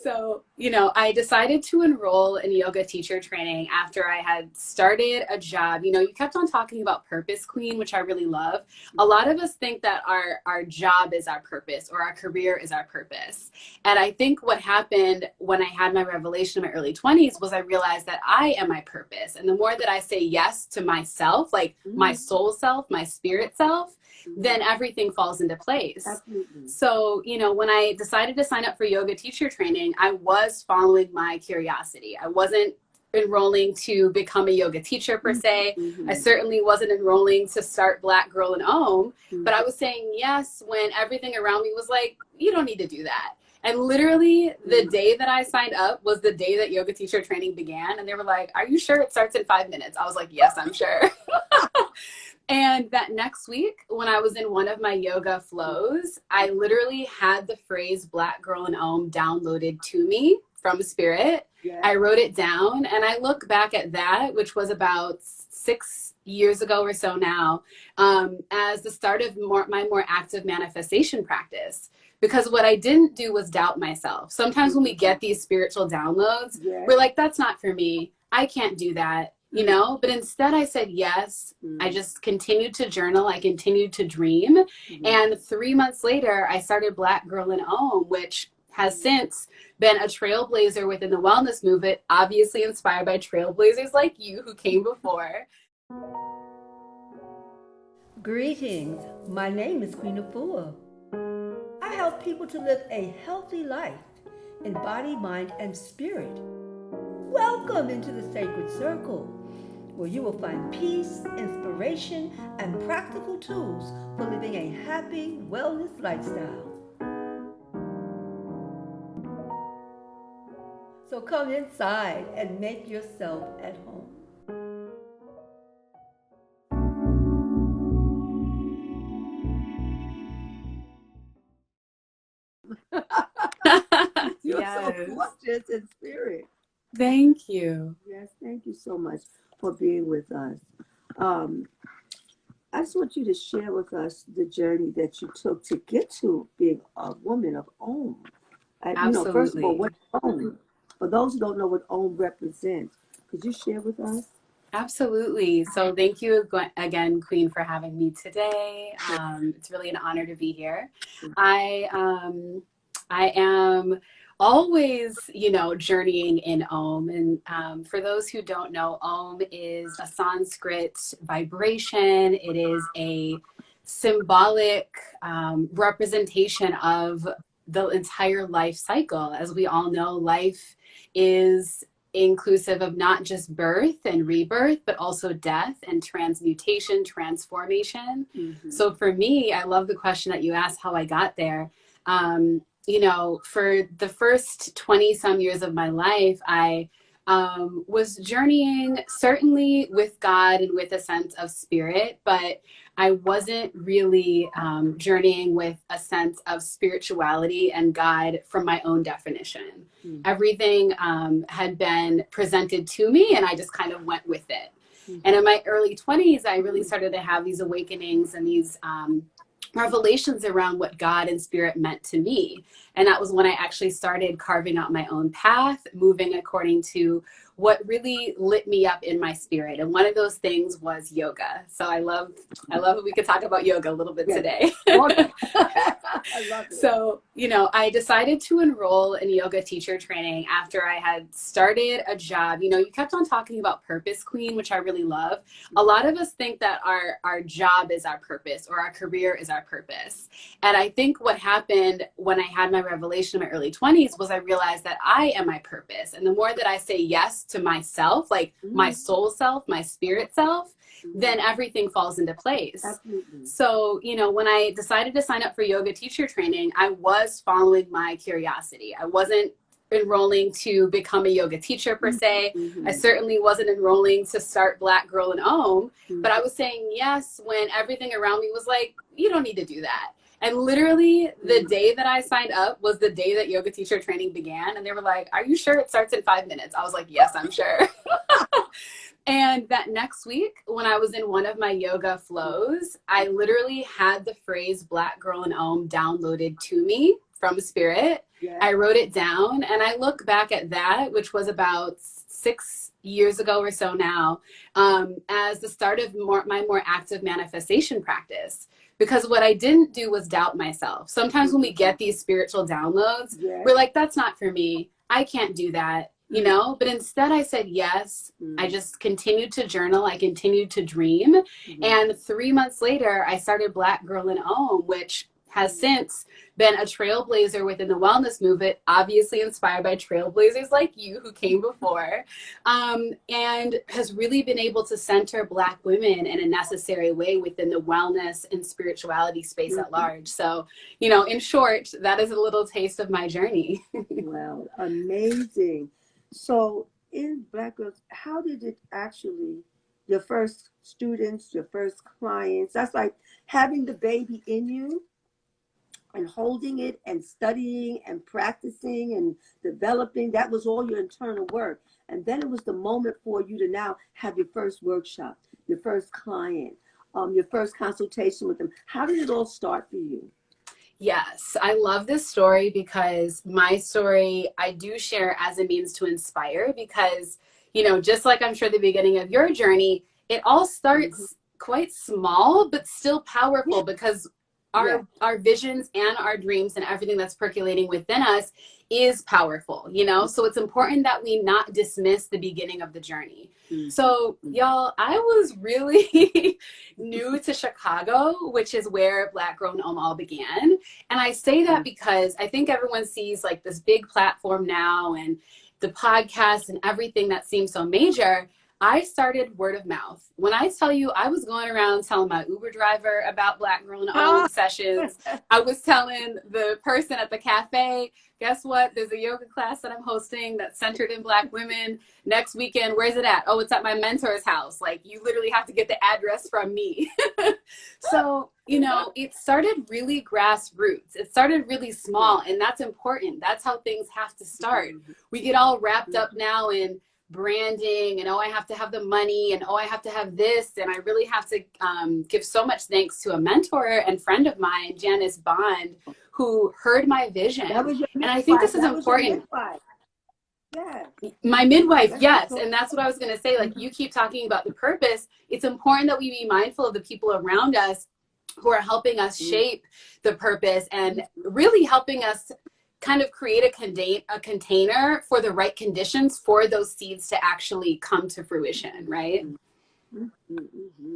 So, I decided to enroll in yoga teacher training after I had started a job. You kept on talking about purpose, Queen, which I really love. A lot of us think that our job is our purpose or our career is our purpose. And I think what happened when I had my revelation in my early 20s was I realized that I am my purpose. And the more that I say yes to myself, like my soul self, my spirit self, then everything falls into place. Absolutely. So, when I decided to sign up for yoga teacher training, I was following my curiosity. I wasn't enrolling to become a yoga teacher per se. I certainly wasn't enrolling to start Black Girl in Om, but I was saying yes when everything around me was like, you don't need to do that. And literally the day that I signed up was the day that yoga teacher training began. And they were like, are you sure it starts in 5 minutes? I was like, yes, I'm sure. And that next week, when I was in one of my yoga flows, I literally had the phrase Black Girl in Om downloaded to me from Spirit. Yeah. I wrote it down, and I look back at that, which was about 6 years ago or so now, as the start of my more active manifestation practice. Because what I didn't do was doubt myself. Sometimes when we get these spiritual downloads, we're like, that's not for me. I can't do that. But instead I said yes. I just continued to journal. I continued to dream. And 3 months later, I started Black Girl in Om, which has since been a trailblazer within the wellness movement, obviously inspired by trailblazers like you who came before. Greetings. My name is Queen Afua. I help people to live a healthy life in body, mind, and spirit. Welcome into the sacred circle, where you will find peace, inspiration, and practical tools for living a happy wellness lifestyle. So come inside and make yourself at home. You're Yes. so gorgeous in spirit. Thank you. Yes, thank you so much for being with us. I just want you to share with us the journey that you took to get to being a woman of Om. Absolutely. First of all, what is Om? For those who don't know what Om represents, could you share with us? Absolutely. So thank you again, Queen, for having me today. It's really an honor to be here. I am always, journeying in Om. And for those who don't know, Om is a Sanskrit vibration. It is a symbolic representation of the entire life cycle. As we all know, life is inclusive of not just birth and rebirth, but also death and transmutation, transformation. So for me, I love the question that you asked, how I got there. For the first 20 some years of my life, I was journeying certainly with God and with a sense of spirit, but I wasn't really journeying with a sense of spirituality and God from my own definition. Everything had been presented to me and I just kind of went with it. And in my early 20s, I really started to have these awakenings and these revelations around what God and spirit meant to me. And that was when I actually started carving out my own path, moving according to what really lit me up in my spirit. And one of those things was yoga. So I love that we could talk about yoga a little bit today. I love it. So, I decided to enroll in yoga teacher training after I had started a job. You kept on talking about purpose, Queen, which I really love. A lot of us think that our job is our purpose or our career is our purpose. And I think what happened when I had my revelation in my early 20s was I realized that I am my purpose. And the more that I say yes to myself, like my soul self, my spirit self, then everything falls into place. Absolutely. So, when I decided to sign up for yoga teacher training, I was following my curiosity. I wasn't enrolling to become a yoga teacher per se. I certainly wasn't enrolling to start Black Girl in Om, but I was saying yes when everything around me was like, you don't need to do that. And literally the day that I signed up was the day that yoga teacher training began. And they were like, are you sure it starts in 5 minutes? I was like, yes, I'm sure. And that next week, when I was in one of my yoga flows, I literally had the phrase Black Girl in Om downloaded to me from spirit. Yeah. I wrote it down, and I look back at that, which was about 6 years ago or so now, as the start of my more active manifestation practice. Because what I didn't do was doubt myself. Sometimes when we get these spiritual downloads, we're like, that's not for me. I can't do that, you know? But instead I said yes. I just continued to journal. I continued to dream. And 3 months later, I started Black Girl in Om, which has since been a trailblazer within the wellness movement, obviously inspired by trailblazers like you who came before, and has really been able to center Black women in a necessary way within the wellness and spirituality space at large. So, you know, in short, that is a little taste of my journey. Wow, amazing. So in Black Girls, how did it actually, your first students, your first clients, that's like having the baby in you and holding it and studying and practicing and developing, that was all your internal work. And then it was the moment for you to now have your first workshop, your first client, your first consultation with them. How did it all start for you? Yes, I love this story because my story, I do share as a means to inspire because, you know, just like I'm sure the beginning of your journey, it all starts quite small, but still powerful because our visions and our dreams and everything that's percolating within us is powerful, you know? So it's important that we not dismiss the beginning of the journey. So y'all, I was really new to Chicago, which is where Black Girl in Om all began. And I say that because I think everyone sees like this big platform now and the podcast and everything that seems so major. I started word of mouth. When I tell you, I was going around telling my Uber driver about Black Girl in Om sessions. I was telling the person at the cafe, guess what? There's a yoga class that I'm hosting that's centered in Black women next weekend. Where's it at? Oh, it's at my mentor's house. Like, you literally have to get the address from me. So, you know, it started really grassroots. It started really small, and that's important. That's how things have to start. We get all wrapped up now in branding and, oh, I have to have the money and, oh, I have to have this. And I really have to give so much thanks to a mentor and friend of mine, Janice Bond, who heard my vision. That was your midwife. And I think this is important. Yeah. My midwife, yes. And that's what I was going to say. Like, you keep talking about the purpose. It's important that we be mindful of the people around us who are helping us shape the purpose and really helping us kind of create a container for the right conditions for those seeds to actually come to fruition, right?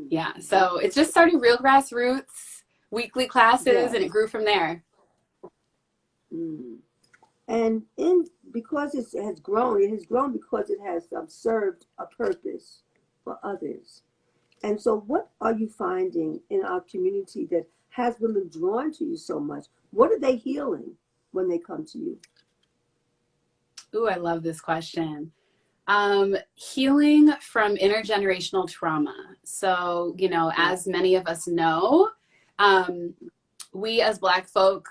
Yeah, so it just started real grassroots, weekly classes, and it grew from there. And because it has grown because it has served a purpose for others. And so what are you finding in our community that has been drawn to you so much? What are they healing when they come to you? Ooh, I love this question. Healing from intergenerational trauma. So, you know, as many of us know, we as Black folk,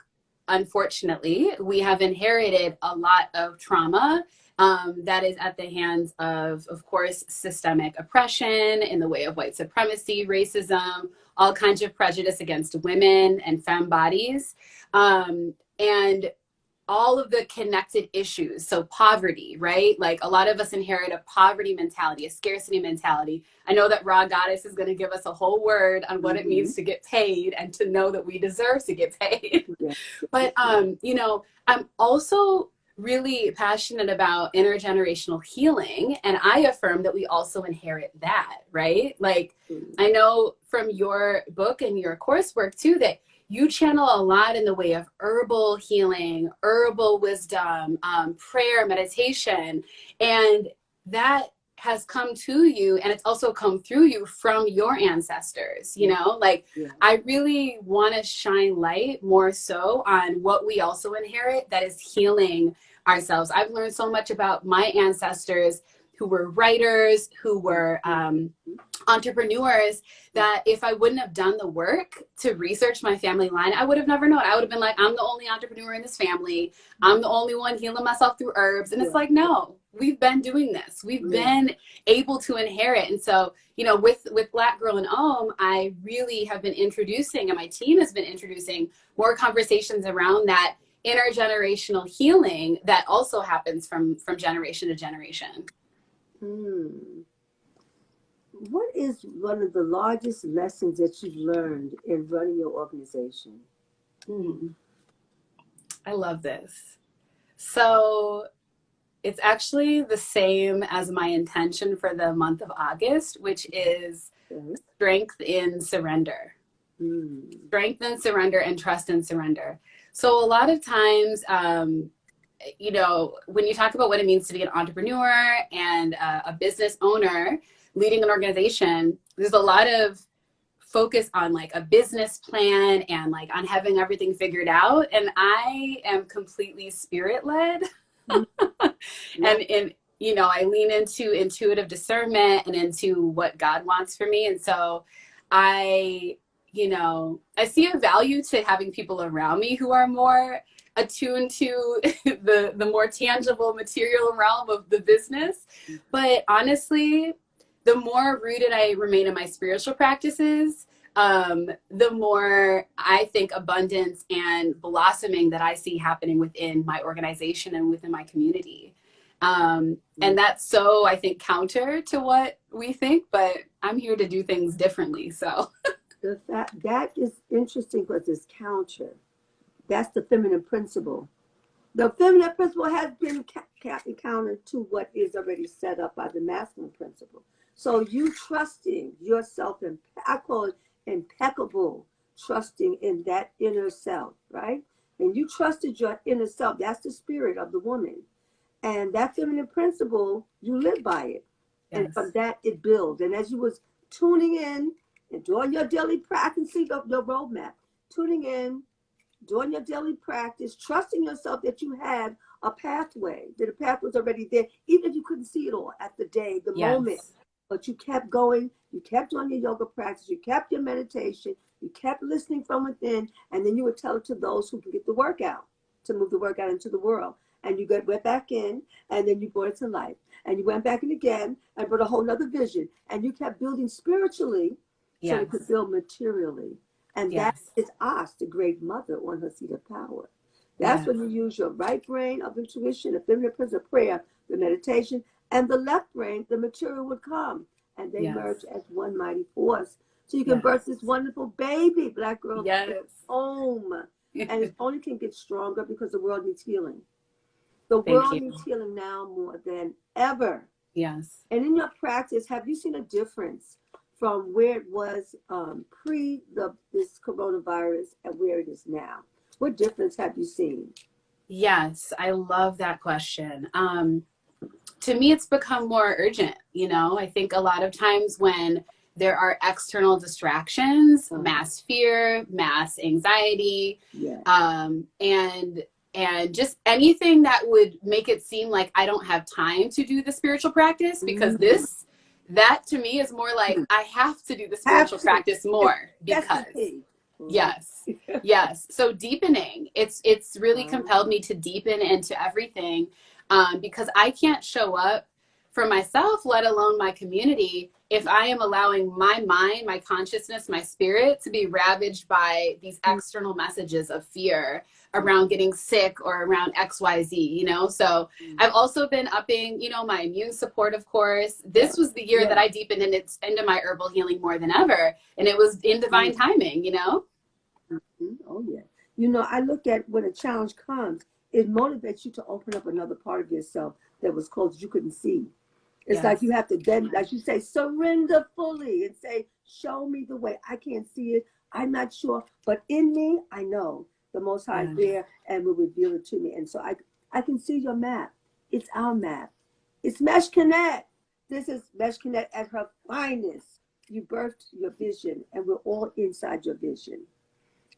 unfortunately, we have inherited a lot of trauma that is at the hands of course, systemic oppression in the way of white supremacy, racism, all kinds of prejudice against women and femme bodies. And all of the connected issues. So poverty, right? Like, a lot of us inherit a poverty mentality, a scarcity mentality. I know that RHA Goddess is going to give us a whole word on what it means to get paid and to know that we deserve to get paid. But, you know, I'm also really passionate about intergenerational healing. And I affirm that we also inherit that, right? Like, I know from your book and your coursework too, that you channel a lot in the way of herbal healing, herbal wisdom, prayer, meditation, and that has come to you, and it's also come through you from your ancestors, you know? Like, I really want to shine light more so on what we also inherit that is healing ourselves. I've learned so much about my ancestors who were writers, who were entrepreneurs, that if I wouldn't have done the work to research my family line, I would have never known. I would have been like, I'm the only entrepreneur in this family. I'm the only one healing myself through herbs. And it's like, no, we've been doing this. We've been able to inherit. And so, you know, with Black Girl in Om, I really have been introducing, and my team has been introducing more conversations around that intergenerational healing that also happens from generation to generation. Hmm. What is one of the largest lessons that you've learned in running your organization? I love this. So it's actually the same as my intention for the month of August, which is strength in surrender. Strength and surrender, and trust and surrender. So a lot of times, you know, when you talk about what it means to be an entrepreneur and a business owner leading an organization, there's a lot of focus on like a business plan and like on having everything figured out. And I am completely spirit led. And you know, I lean into intuitive discernment and into what God wants for me. And so you know, I see a value to having people around me who are more attuned to the more tangible material realm of the business. But honestly, the more rooted I remain in my spiritual practices, the more I think abundance and blossoming that I see happening within my organization and within my community. And that's so, I think, counter to what we think, but I'm here to do things differently. So that is interesting because it's counter. That's the feminine principle. The feminine principle has been counter to what is already set up by the masculine principle. So you trusting yourself, and I call it impeccable trusting in that inner self, right? And you trusted your inner self. That's the spirit of the woman. And that feminine principle, you live by it. Yes. And from that, it builds. And as you was tuning in and doing your daily practice, see the roadmap, tuning in, doing your daily practice, trusting yourself that you had a pathway, that the path was already there, even if you couldn't see it all at the day, the moment. But you kept going, you kept doing your yoga practice, you kept your meditation, you kept listening from within, and then you would tell it to those who can get the workout, to move the workout into the world. And you went back in, and then you brought it to life. And you went back in again and brought a whole nother vision. And you kept building spiritually so you could build materially. And that is us, the great mother, on her seat of power. That's when you use your right brain of intuition, the feminine principle of prayer, the meditation, and the left brain, the material would come. And they merge as one mighty force. So you can birth this wonderful baby, Black girl, home. And it only can get stronger because the world needs healing. The world needs healing now more than ever. Yes. And in your practice, have you seen a difference from where it was pre this coronavirus and where it is now? What difference have you seen? Yes, I love that question. To me, it's become more urgent. You know, I think a lot of times when there are external distractions, mass fear, mass anxiety, and just anything that would make it seem like I don't have time to do the spiritual practice, because that to me is more like I have to do the spiritual practice more because yes. So deepening, it's really compelled me to deepen into everything, because I can't show up for myself, let alone my community, if I am allowing my mind, my consciousness, my spirit to be ravaged by these external messages of fear around getting sick or around XYZ, you know? So I've also been upping, you know, my immune support, of course. This was the year that I deepened into my herbal healing more than ever. And it was in divine timing, you know? Oh, yeah. You know, I look at when a challenge comes, it motivates you to open up another part of yourself that was closed you couldn't see. It's like you have to then, like you say, surrender fully and say, show me the way. I can't see it. I'm not sure. But in me, I know the Most High is there and will reveal it to me. And so I can see your map. It's our map. It's Mesh Connect. This is Mesh Connect at her finest. You birthed your vision, and we're all inside your vision.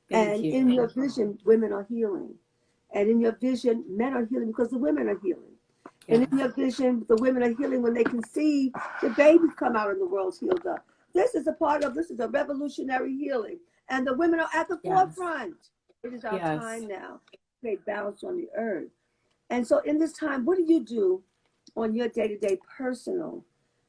Thank you. In your vision, women are healing. And in your vision, men are healing because the women are healing. And in your vision, the women are healing when they can see the babies come out and the world's healed up. This is a revolutionary healing. And the women are at the forefront. It is our time now to create balance on the earth. And so in this time, what do you do on your day-to-day personal?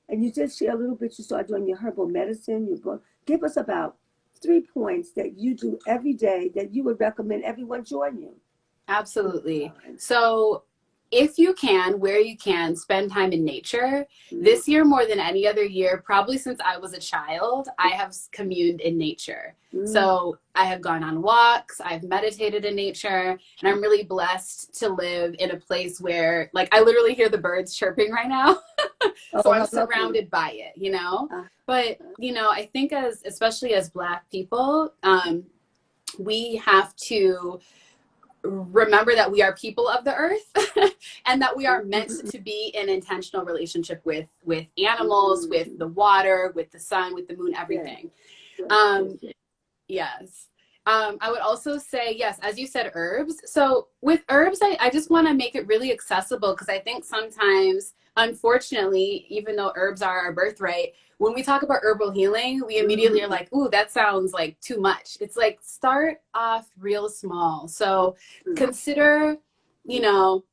And you just share a little bit, you start doing your herbal medicine, your book. Give us about 3 points that you do every day that you would recommend everyone join you. Absolutely. So if you can, where you can, spend time in nature. This year, more than any other year, probably since I was a child, I have communed in nature. So I have gone on walks, I've meditated in nature, and I'm really blessed to live in a place where, like, I literally hear the birds chirping right now. So I'm surrounded by it, you know? But, you know, I think especially as Black people, we have to remember that we are people of the earth and that we are meant to be in intentional relationship with animals, with the water, with the sun, with the moon, everything. Yes. I would also say, yes, as you said, herbs. So with herbs, I just want to make it really accessible, because I think sometimes, unfortunately, even though herbs are our birthright, when we talk about herbal healing, we immediately are like, ooh, that sounds like too much. It's like, start off real small. So consider, you know,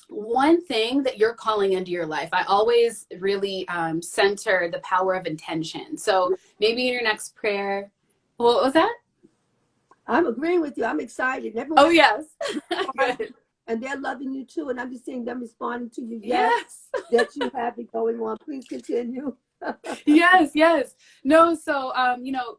one thing that you're calling into your life. I always really center the power of intention. So maybe in your next prayer, what was that? I'm agreeing with you. I'm excited. Oh, yes. Good. And they're loving you too. And I'm just seeing them responding to you. Yes. That you have it going on. Please continue. Yes. No, so, you know,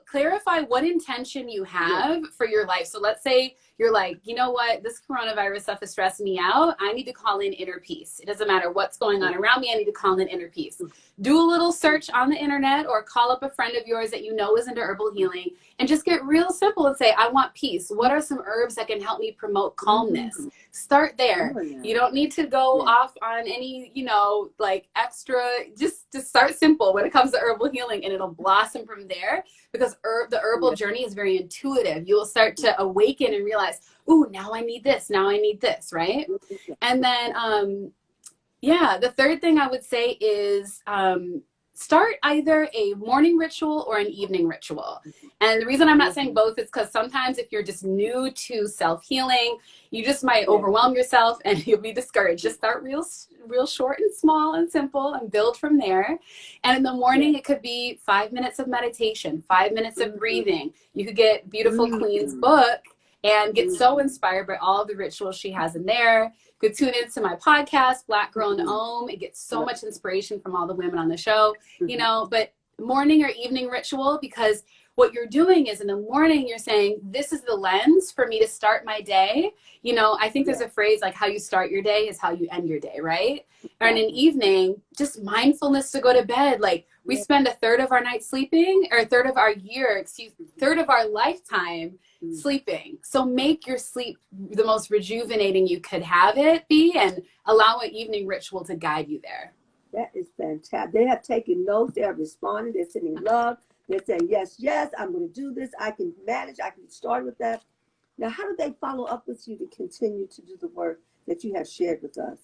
clarify what intention you have for your life. So let's say you're like, you know what, this coronavirus stuff is stressing me out. I need to call in inner peace. It doesn't matter what's going on around me. I need to call in inner peace. Do a little search on the internet, or call up a friend of yours that you know is into herbal healing, and just get real simple and say, I want peace. What are some herbs that can help me promote calmness? Start there. You don't need to go off on any, you know, like extra, just start simple when it comes to herbal healing, and it'll blossom from there, because the herbal journey is very intuitive. You will start to awaken and realize, ooh, now I need this. Now I need this, right? And then, the third thing I would say is start either a morning ritual or an evening ritual. And the reason I'm not saying both is because sometimes if you're just new to self-healing, you just might overwhelm yourself and you'll be discouraged. Just start real short and small and simple, and build from there. And in the morning, it could be 5 minutes of meditation, 5 minutes of breathing. You could get beautiful Queen's book and get so inspired by all the rituals she has in there. You could tune into my podcast, Black Girl in Om. It gets so much inspiration from all the women on the show, you know, but morning or evening ritual, because what you're doing is in the morning, you're saying, this is the lens for me to start my day. You know, I think there's a phrase like, how you start your day is how you end your day, right? And in evening, just mindfulness to go to bed. Like, we spend a third of our night sleeping, or a third of our third of our lifetime sleeping. So make your sleep the most rejuvenating you could have it be, and allow an evening ritual to guide you there. That is fantastic. They have taken notes. They have responded. They're sending love. They're saying, yes, I'm going to do this. I can manage. I can start with that. Now, how do they follow up with you to continue to do the work that you have shared with us?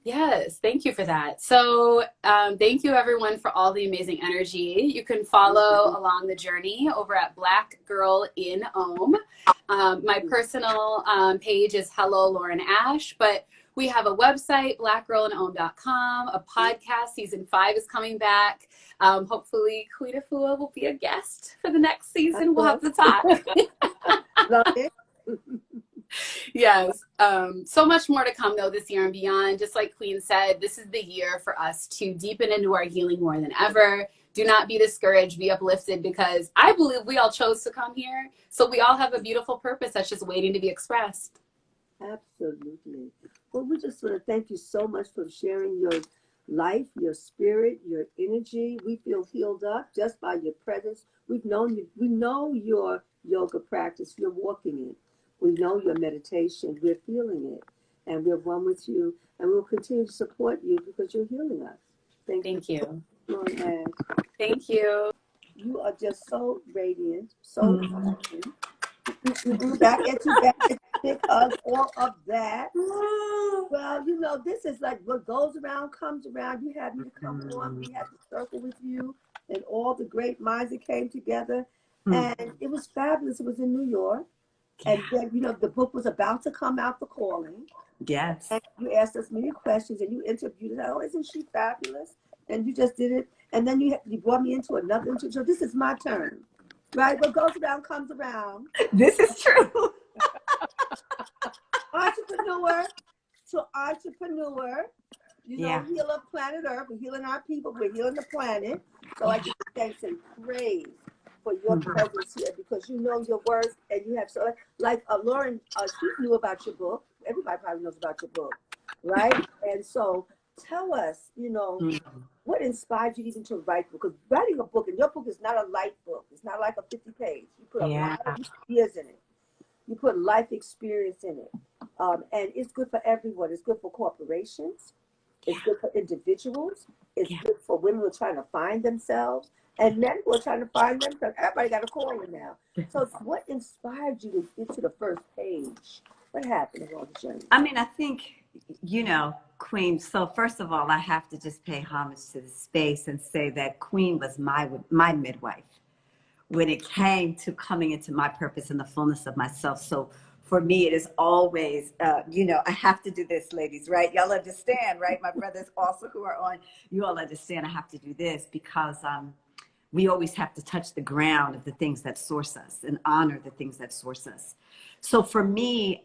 Yes, thank you for that. So thank you, everyone, for all the amazing energy. You can follow along the journey over at Black Girl in Om. My personal page is Hello Lauren Ash, but we have a website, blackgirlinom.com, a podcast. Season 5 is coming back. Hopefully, Queen Afua will be a guest for the next season. We'll have to talk. Love it. Yes. So much more to come, though, this year and beyond. Just like Queen said, this is the year for us to deepen into our healing more than ever. Do not be discouraged, be uplifted, because I believe we all chose to come here. So we all have a beautiful purpose that's just waiting to be expressed. Absolutely. Well, we just want to thank you so much for sharing your life, your spirit, your energy. We feel healed up just by your presence. We've known you. We know your yoga practice. You're walking it. We know your meditation. We're feeling it. And we're one with you. And we'll continue to support you because you're healing us. Thank you. Thank you. You are just so radiant, so back at you because all of that. Well, you know, this is like what goes around comes around. You had me to come on. We had to circle with you and all the great minds that came together. And it was fabulous. It was in New York. And then, you know, the book was about to come out, The Calling. Yes. And you asked us many questions and you interviewed us. Oh, isn't she fabulous? And you just did it. And then you brought me into another interview. So this is my turn, right? What goes around comes around. This is true. Entrepreneur to entrepreneur. You know, Yeah. healer planet Earth. We're healing our people. We're healing the planet. So I give you thanks and praise for your presence here, because you know your worth, and you have so like Lauren. She knew about your book. Everybody probably knows about your book, right? And so tell us, you know, what inspired you even to write? Because writing a book, and your book is not a light book. It's not like a 50-page. You put a Yeah. lot of years in it. You put life experience in it. And it's good for everyone. It's good for corporations. It's good for individuals. It's good for women who are trying to find themselves, and men who are trying to find themselves. Everybody got a calling now. So what inspired you to get to the first page? What happened along the journey? I mean, I think, you know, Queen, so first of all, I have to just pay homage to the space and say that Queen was my midwife when it came to coming into my purpose and the fullness of myself. So for me, it is always, you know, I have to do this, ladies, right? Y'all understand, right? My brothers also who are on, you all understand I have to do this because we always have to touch the ground of the things that source us and honor the things that source us. So for me,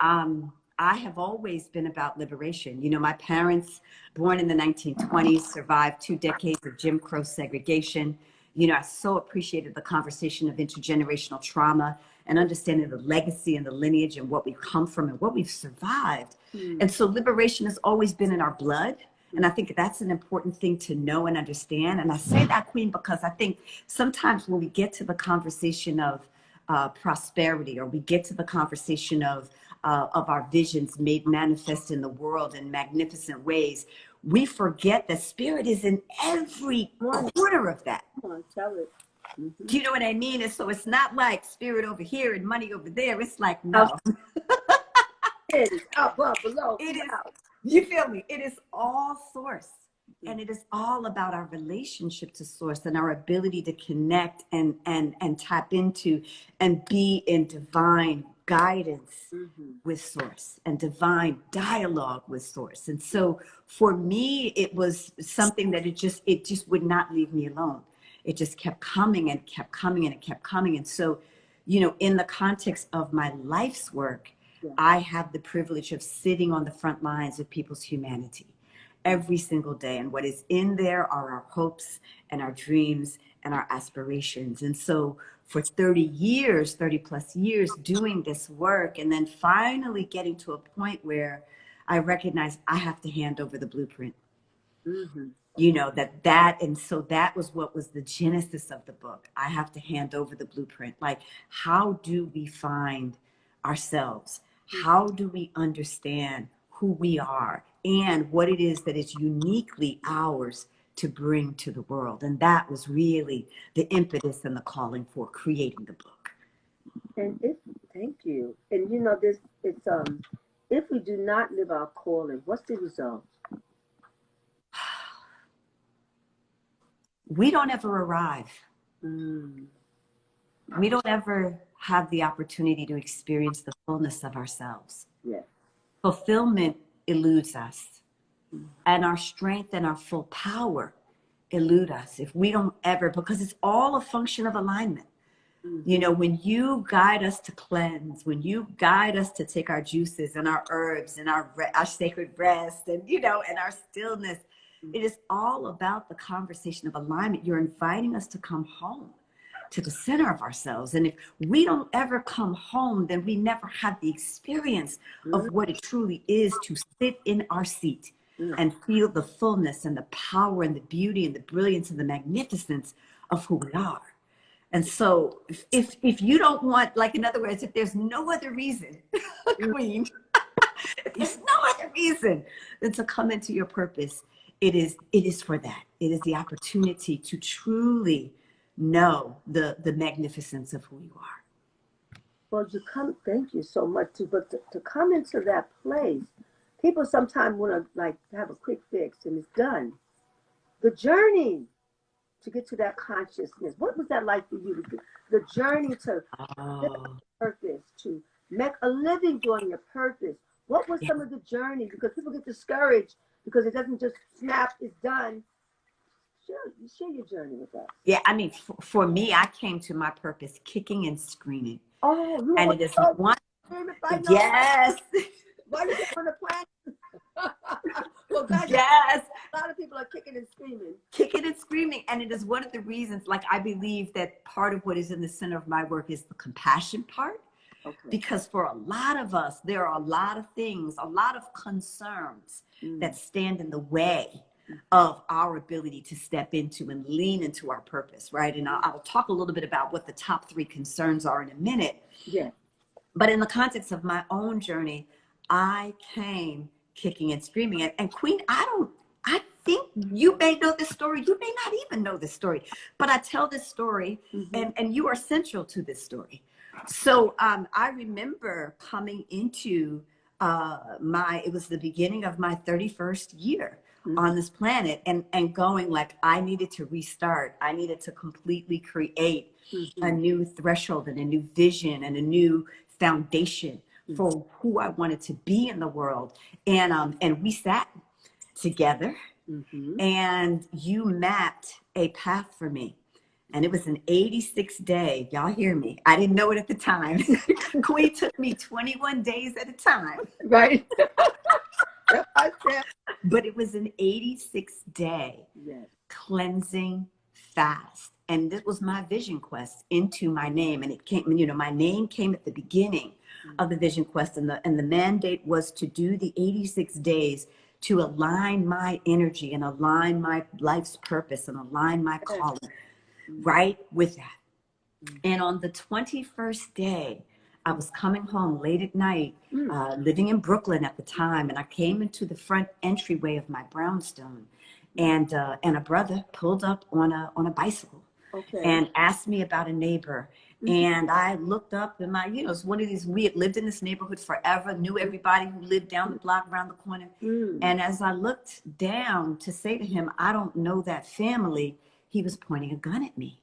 I have always been about liberation. You know, my parents, born in the 1920s, survived 2 decades of Jim Crow segregation. You know, I so appreciated the conversation of intergenerational trauma and understanding the legacy and the lineage and what we've come from and what we've survived. And so liberation has always been in our blood. And I think that's an important thing to know and understand. And I say that, Queen, because I think sometimes when we get to the conversation of prosperity, or we get to the conversation of our visions made manifest in the world in magnificent ways, we forget that spirit is in every corner of that. Come on, tell it. Do you know what I mean? And so it's not like spirit over here and money over there. It's like, no. It is up, above, below. It is, you feel me? It is all source. And it is all about our relationship to source and our ability to connect and tap into and be in divine guidance with source and divine dialogue with source. And so for me, it was something that it just would not leave me alone. It just kept coming and kept coming and it kept coming. And so, you know, in the context of my life's work, I have the privilege of sitting on the front lines of people's humanity every single day. And what is in there are our hopes and our dreams and our aspirations. And so for 30 plus years doing this work, and then finally getting to a point where I recognize I have to hand over the blueprint. You know, and so that was what was the genesis of the book. I have to hand over the blueprint. Like, how do we find ourselves? How do we understand who we are and what it is that is uniquely ours to bring to the world? And that was really the impetus and the calling for creating the book. And thank you. And you know, if we do not live our calling, what's the result? We don't ever arrive. We don't ever have the opportunity to experience the fullness of ourselves. Fulfillment eludes us, and our strength and our full power elude us if we don't ever, because it's all a function of alignment. You know, when you guide us to cleanse, when you guide us to take our juices and our herbs and our sacred rest and, you know, and our stillness, it is all about the conversation of alignment. You're inviting us to come home to the center of ourselves. And if we don't ever come home, then we never have the experience of what it truly is to sit in our seat and feel the fullness and the power and the beauty and the brilliance and the magnificence of who we are. And so if you don't want, like, in other words, if there's no other reason, Queen, if there's no other reason than to come into your purpose, it is for that. It is the opportunity to truly know the magnificence of who you are. Well, thank you so much. But to come into that place, people sometimes want to like have a quick fix and it's done. The journey to get to that consciousness, what was that like for you? The journey to purpose, to make a living doing your purpose. What was some of the journey? Because people get discouraged because it doesn't just snap, it's done. Share your journey with us. Yeah, I mean, for me, I came to my purpose kicking and screaming. Oh, and it is one screaming, fighting Yes. why you get on the planet? Well, God, Yes. a lot of people are kicking and screaming. Kicking and screaming. And it is one of the reasons, like, I believe that part of what is in the center of my work is the compassion part. Okay. Because for a lot of us, there are a lot of things, a lot of concerns that stand in the way of our ability to step into and lean into our purpose, right? And I'll talk a little bit about what the top 3 concerns are in a minute. Yeah. But in the context of my own journey, I came kicking and screaming. And Queen, I think you may know this story. You may not even know this story, but I tell this story and you are central to this story. So I remember coming into it was the beginning of my 31st year on this planet and going like, I needed to restart. I needed to completely create a new threshold and a new vision and a new foundation for who I wanted to be in the world. And we sat together and you mapped a path for me. And it was an 86-day, y'all hear me? I didn't know it at the time. Queen took me 21 days at a time. Right. But it was an 86-day cleansing fast. And this was my vision quest into my name. And it came, my name came at the beginning of the vision quest. And the mandate was to do the 86 days to align my energy and align my life's purpose and align my calling right with that. And on the 21st day, I was coming home late at night, living in Brooklyn at the time. And I came into the front entryway of my brownstone and a brother pulled up on a bicycle and asked me about a neighbor. And I looked up and it's one of these, we had lived in this neighborhood forever, knew everybody who lived down the block around the corner. And as I looked down to say to him, I don't know that family, he was pointing a gun at me.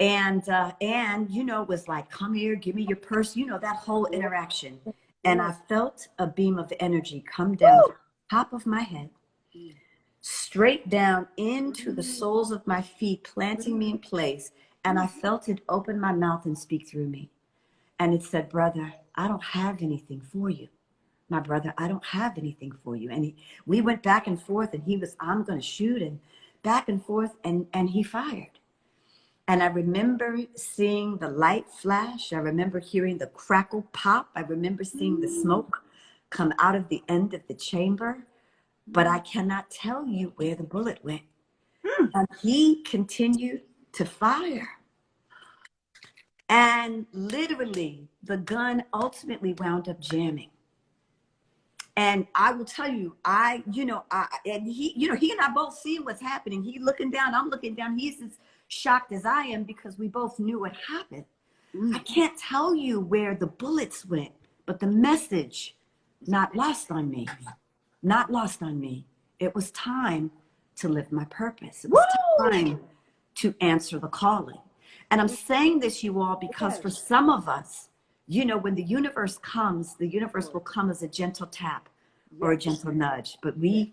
And was like, come here, give me your purse, that whole interaction. And I felt a beam of energy come down the top of my head, straight down into the soles of my feet, planting me in place. And I felt it open my mouth and speak through me. And it said, brother, I don't have anything for you. My brother, I don't have anything for you. And we went back and forth and he was, I'm going to shoot, and back and forth. And he fired. And I remember seeing the light flash. I remember hearing the crackle pop. I remember seeing the smoke come out of the end of the chamber. But I cannot tell you where the bullet went. And he continued to fire. And literally, the gun ultimately wound up jamming. And I will tell you, he and I both see what's happening. He looking down, I'm looking down. He's as shocked as I am because we both knew what happened. I can't tell you where the bullets went, but the message, not lost on me. Not lost on me. It was time to live my purpose. It was time to answer the calling. And I'm saying this, you all, because for some of us, when the universe comes, the universe will come as a gentle tap or a gentle nudge, but we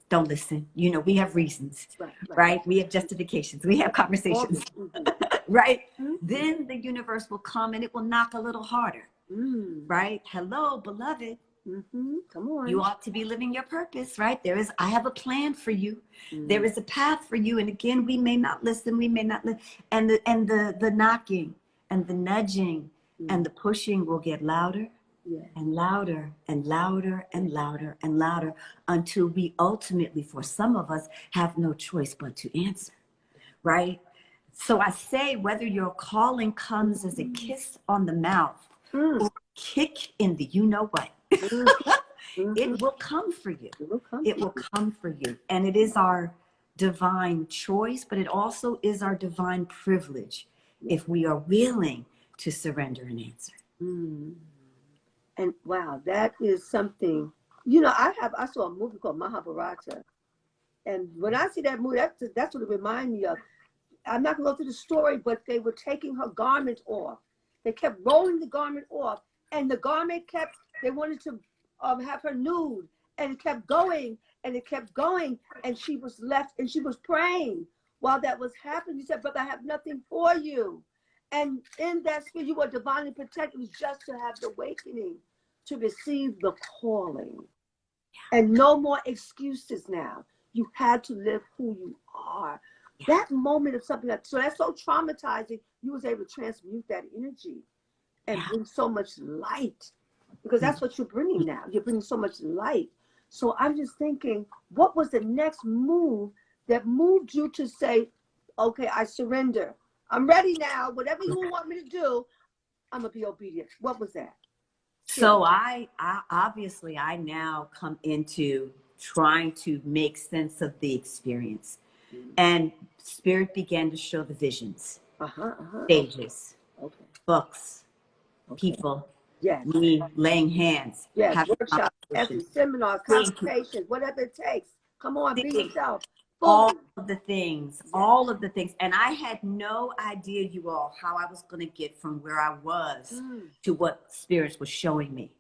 don't listen. We have reasons, right? We have justifications. We have conversations, right? Then the universe will come and it will knock a little harder, right? Hello, beloved. Come on. You ought to be living your purpose, right? I have a plan for you. There is a path for you. And again, we may not listen. We may not listen. And the knocking and the nudging and the pushing will get louder and louder and louder and louder and louder until we ultimately, for some of us, have no choice but to answer, right? So I say, whether your calling comes as a kiss on the mouth or a kick in the you-know-what, it will come for you. It will come for you. And it is our divine choice, but it also is our divine privilege if we are willing to surrender and answer. And wow, that is something. I saw a movie called Mahabharata, and when I see that movie, that's what it reminded me of. I'm not gonna go through the story, but they were taking her garment off. They kept rolling the garment off, and the garment kept. They wanted to have her nude, and it kept going, and it kept going, and she was left, and she was praying while that was happening. She said, "But I have nothing for you." And in that spirit, you were divinely protected. It was just to have the awakening, to receive the calling. And no more excuses now. You had to live who you are. That moment of something so that's so traumatizing, you was able to transmute that energy and bring so much light. Because that's what you're bringing now. You're bringing so much light. So I'm just thinking, what was the next move that moved you to say, okay, I surrender. I'm ready now. Whatever you want me to do, I'm going to be obedient. What was that? So I obviously I now come into trying to make sense of the experience. And Spirit began to show the visions, stages, books, people, me laying hands, having workshops, conversations, seminars, consultations, whatever it takes. Come on, be yourself. All of the things, all of the things. And I had no idea, you all, how I was going to get from where I was to what Spirits was showing me.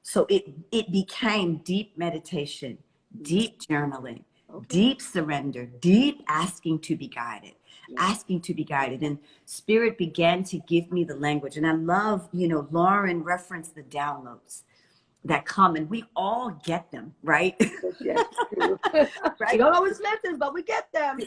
So it became deep meditation, deep journaling, deep surrender, deep asking to be guided, asking to be guided. And Spirit began to give me the language. And I love, Lauren referenced the downloads that come, and we all get them, right? Yes. Right. We don't always listen, but we get them.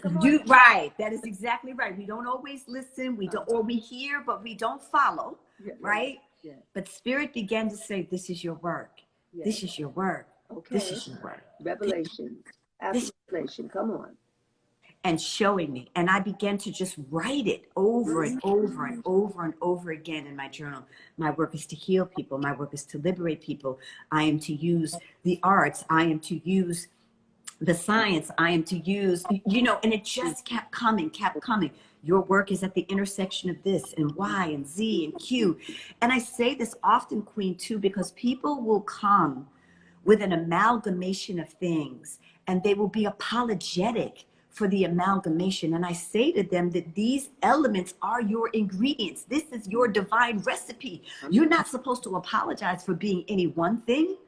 Right. That is exactly right. We don't always listen. We don't, or we hear, but we don't follow. Right. Yeah. But Spirit began to say, "This is your work. This is your work. Okay. This is your work." Revelation. Revelation. Come on. And showing me. And I began to just write it over and over and over and over again in my journal. My work is to heal people. My work is to liberate people. I am to use the arts. I am to use the science. I am to use, and it just kept coming. Your work is at the intersection of this and Y and Z and Q. And I say this often, Queen, too, because people will come with an amalgamation of things and they will be apologetic for the amalgamation. And I say to them that these elements are your ingredients. This is your divine recipe. You're not supposed to apologize for being any one thing.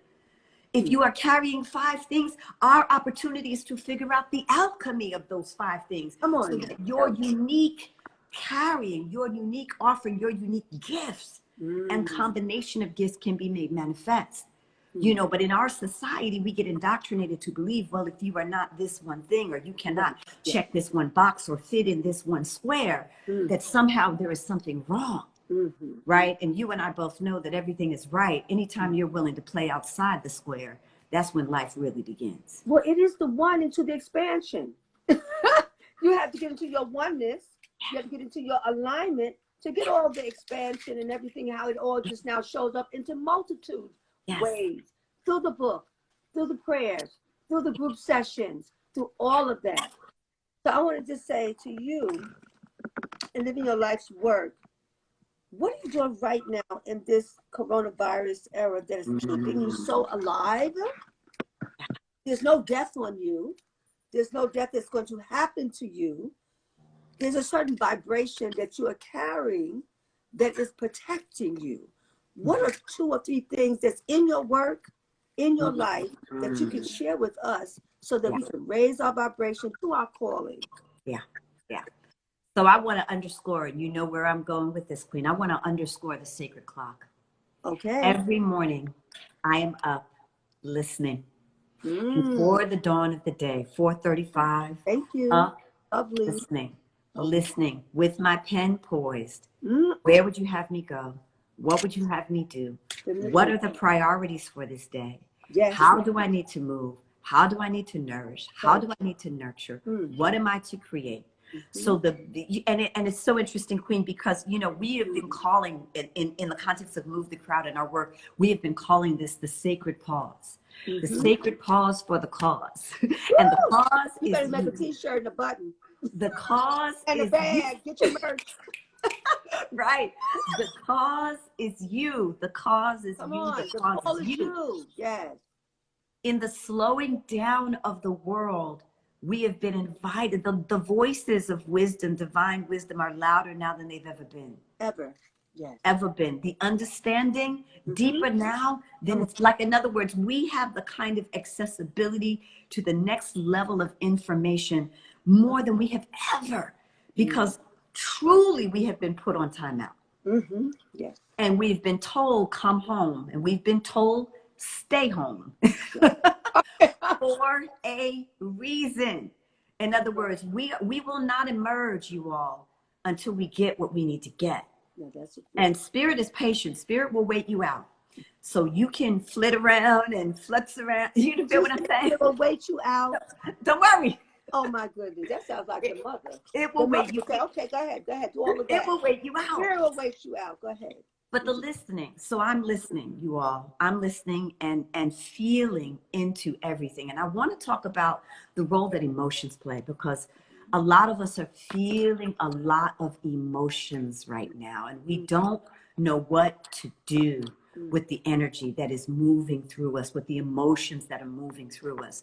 If you are carrying 5 things, our opportunity is to figure out the alchemy of those 5 things. Come on. So that your unique carrying, your unique offering, your unique gifts and combination of gifts can be made manifest. But in our society, we get indoctrinated to believe, well, if you are not this one thing, or you cannot check this one box or fit in this one square, that somehow there is something wrong, right? And you and I both know that everything is right. Anytime you're willing to play outside the square, that's when life really begins. Well, it is the one into the expansion. You have to get into your oneness. You have to get into your alignment to get all the expansion and everything, how it all just now shows up into multitudes. Ways, through the book, through the prayers, through the group sessions, through all of that. So I want to just say to you, in living your life's work, what are you doing right now in this coronavirus era that is keeping you so alive? There's no death on you. There's no death that's going to happen to you. There's a certain vibration that you are carrying that is protecting you. What are 2 or 3 things that's in your work, in your life, that you can share with us so that we can raise our vibration to our calling? Yeah. So I want to underscore, and you know where I'm going with this, Queen. I want to underscore the sacred clock. Okay. Every morning, I am up listening before the dawn of the day, 4:35. Thank you. Up, Lovely. listening with my pen poised. Where would you have me go? What would you have me do? What are the priorities for this day? How do I need to move? How do I need to nourish? How do I need to nurture? What am I to create? So and it's so interesting, Queen, because we have been calling in the context of Move the Crowd in our work, we have been calling this the sacred pause. The sacred pause for the cause. And the cause you better make a t-shirt and a button. The cause and is a bag. Get your merch. Right. The cause is you. The cause is Come you. on. The cause is you. Yes. In the slowing down of the world, we have been invited. The voices of wisdom, divine wisdom, are louder now than they've ever been. Ever. Yes. Ever been. The understanding deeper now than it's like, in other words, we have the kind of accessibility to the next level of information more than we have ever, because truly we have been put on timeout. Mm-hmm. Yes. And we've been told, come home. And we've been told, stay home for a reason. In other words, we will not emerge, you all, until we get what we need to get. No, that's And spirit is patient. Spirit will wait you out. So you can flit around and flux around. You feel what I'm saying? It will wait you out. Don't worry. Oh my goodness, that sounds like the mother. It will wait you out. Okay, go ahead. Do all of that. It will wait you out. Spirit will wait you out. Go ahead. But the listening. So I'm listening, you all. I'm listening and feeling into everything. And I want to talk about the role that emotions play, because a lot of us are feeling a lot of emotions right now, and we don't know what to do with the energy that is moving through us, with the emotions that are moving through us.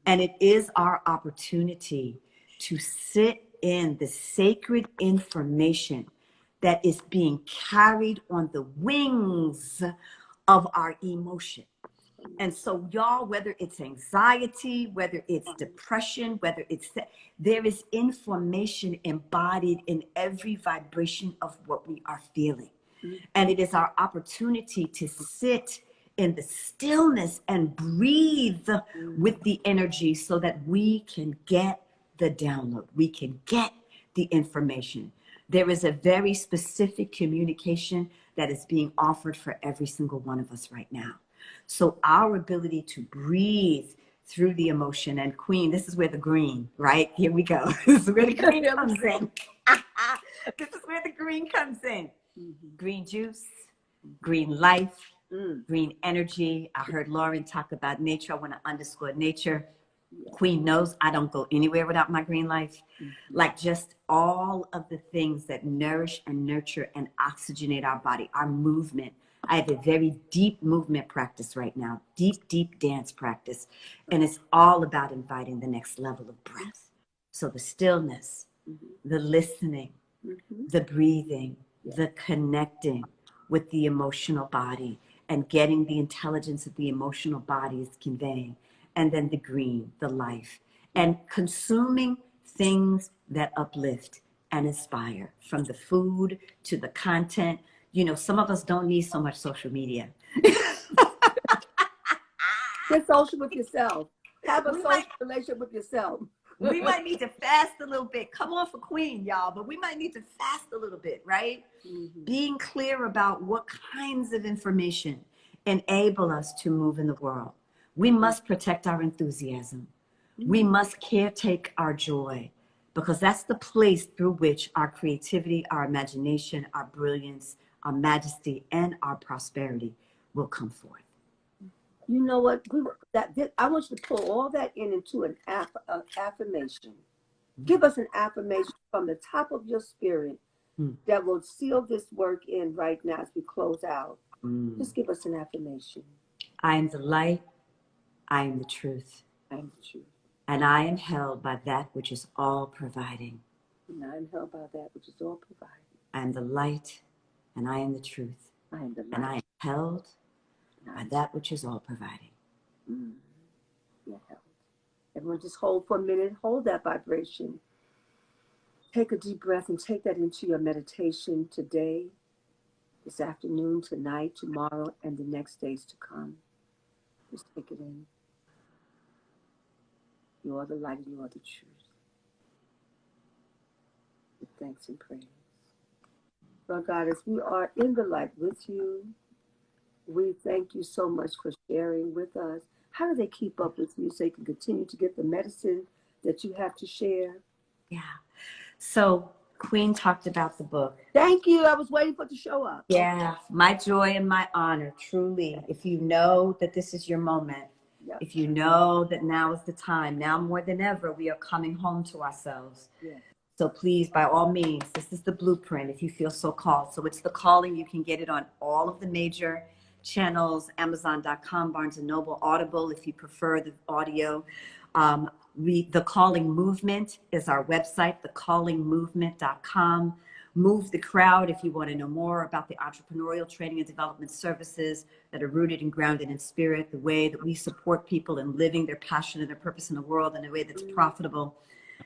And it is our opportunity to sit in the sacred information that is being carried on the wings of our emotion. And so, y'all, whether it's anxiety, whether it's depression, whether it's, there is information embodied in every vibration of what we are feeling. And it is our opportunity to sit in the stillness and breathe with the energy so that we can get the download. We can get the information. There is a very specific communication that is being offered for every single one of us right now. So our ability to breathe through the emotion, and Queen, this is where the green, right? Here we go. This is where the green comes in. This is where the green comes in. Green juice, green life, green energy. I heard Lauren talk about nature. I want to underscore nature. Queen knows I don't go anywhere without my green life. Like just all of the things that nourish and nurture and oxygenate our body, our movement. I have a very deep movement practice right now, deep dance practice. And it's all about inviting the next level of breath. So the stillness, the listening, the breathing, the connecting with the emotional body and getting the intelligence that the emotional body is conveying. And then the green, the life, and consuming things that uplift and inspire, from the food to the content. You know, some of us don't need so much social media. Get social with yourself. Have a social relationship with yourself. We might need to fast a little bit. Come on for Queen, y'all, but we might need to fast a little bit, right? Being clear about what kinds of information enable us to move in the world. We must protect our enthusiasm. We must caretake our joy, because that's the place through which our creativity, our imagination, our brilliance, our majesty, and our prosperity will come forth. You know what? I want you to pull all that into an affirmation. Give us an affirmation from the top of your spirit that will seal this work in right now as we close out. Just give us an affirmation. I am the light. I am the truth. I am the truth. And I am held by that which is all providing. And I am held by that which is all providing. I am the light, and I am the truth. I am the light. And I am held by that which is all providing. You're held. Everyone just hold for a minute. Hold that vibration. Take a deep breath and take that into your meditation today, this afternoon, tonight, tomorrow, and the next days to come. Just take it in. You are the light and you are the truth. With thanks and praise. Lord God, as we are in the light with you, we thank you so much for sharing with us. How do they keep up with you so they can continue to get the medicine that you have to share? Yeah. So Queen talked about the book. Thank you. I was waiting for it to show up. Yeah. My joy and my honor, truly. If you know that this is your moment, if you know that now is the time, now more than ever, we are coming home to ourselves. So please, by all means, this is the blueprint if you feel so called. So it's The Calling. You can get it on all of the major channels, Amazon.com, Barnes & Noble, Audible, if you prefer the audio. The Calling Movement is our website, thecallingmovement.com. Move the Crowd if you want to know more about the entrepreneurial training and development services that are rooted and grounded in spirit, the way that we support people in living their passion and their purpose in the world in a way that's profitable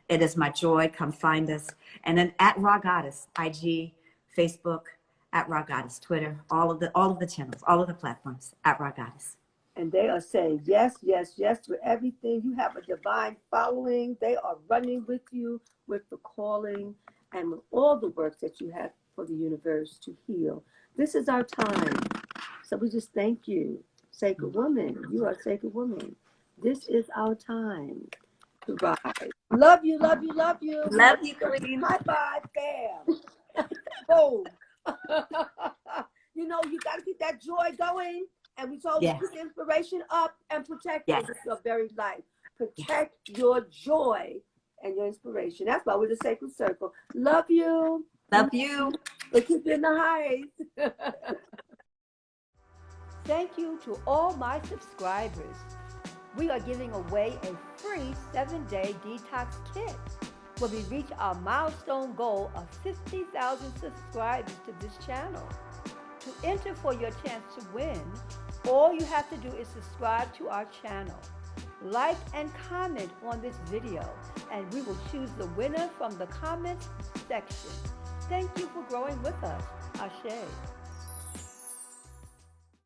It is my joy. Come find us. And then at RHA GODDESS, IG, Facebook, at RHA GODDESS, Twitter, all of the channels, all of the platforms, at RHA GODDESS. And they are saying yes, yes, yes to everything. You have a divine following. They are running with you with the calling and with all the work that you have for the universe to heal. This is our time. So we just thank you, sacred woman. You are a sacred woman. This is our time to rise. Love you, love you, love you. Love you, Queen. High five, bam. Boom. You know, you got to keep that joy going. And we told you, keep the inspiration up and protect your very life. Protect your joy and your inspiration. That's why we're the Sacred Circle. Love you. Love you. We'll keep you in the highs. Thank you to all my subscribers. We are giving away a free 7-day detox kit when we reach our milestone goal of 50,000 subscribers to this channel. To enter for your chance to win, all you have to do is subscribe to our channel, like and comment on this video, and we will choose the winner from the comments section. Thank you for growing with us. Ashe.